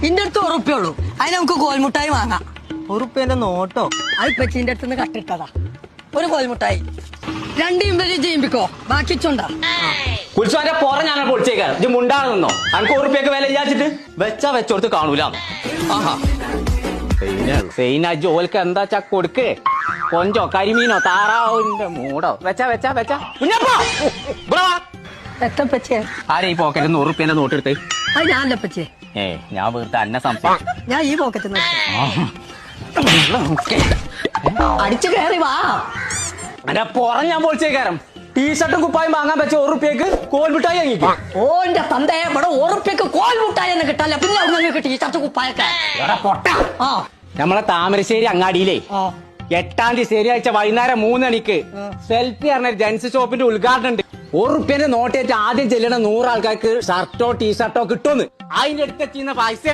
ഇന്റെ അടുത്ത് ഉറുപ്പുള്ളൂ. അതിന് നമുക്ക് കോൽമുട്ടായി വാങ്ങാം. ഉറുപ്പ്യന്റെ നോട്ടോ? അത് പെച്ചിന്റെ അടുത്ത് നിന്ന് കട്ടിട്ടതാ. ഒരു കോൽമുട്ടായി 2 ഇമ്പല് ചെയ്യുമ്പിക്കോ, ബാക്കി ചുണ്ടാ. കുൽസുവാന്റെ പുറ ഞാൻ പൊളിച്ചേക്കാം. ഇത് മുണ്ടാതെ നിന്നോ. അനക്ക് ഉറുപ്പ്യൊക്കെ വില വിചാരിച്ചിട്ട് വെച്ചാ വെച്ചോടത്ത് കാണൂല. ആഹാ ജോലിക്ക് എന്താ ചാ കൊടുക്ക്. കൊഞ്ചോ കരിമീനോ താറാവിന്റെ മൂടോ വെച്ചാ വെച്ചാ വെച്ചാ എത്തപ്പച്ചേ ആരെ ഈ പോക്കറ്റിൽ 100 ഉറുപ്പ്യന്റെ നോട്ട് എടുത്ത്. അത് ഞാനല്ല പച്ചേ. ഞാൻ വെറുതെ അന്നെ സംസാരിച്ചു. ഞാൻ ഈ പോക്കറ്റ് അടിച്ചു കയറി വാ. എന്റെ പുറം ഞാൻ പൊളിച്ചേക്കാരം. ടീഷർട്ടും കുപ്പായും വാങ്ങാൻ വെച്ച 1 ഉറുപ്പ്യക്ക് കോൽമിട്ടായി വാങ്ങിക്കും. ഓന്റെ തന്തേ ഇവിടെ 1 ഉറുപ്പ്യക്ക് കോൽമുട്ടായി എന്ന് കിട്ടാല്ല. പിന്നെ അവിടെ ടീഷർട്ട് കുപ്പായൊക്കെ നമ്മളെ താമരശ്ശേരി അങ്ങാടിയിലേ 8-ാം തീയതി ശനിയാഴ്ച വൈകുന്നേരം 3 മണിക്ക് സെൽഫി പറഞ്ഞ ജെൻസ് ഷോപ്പിന്റെ ഉദ്ഘാടനം ഉണ്ട്. 1 ഉറുപ്പ്യന്റെ നോട്ടേറ്റ് ആദ്യം ചെല്ലണ 100 ആൾക്കാർക്ക് ഷർട്ടോ ടീഷർട്ടോ കിട്ടുമെന്ന്. അതിന്റെ അടുത്ത് ചെയ്യുന്ന പൈസ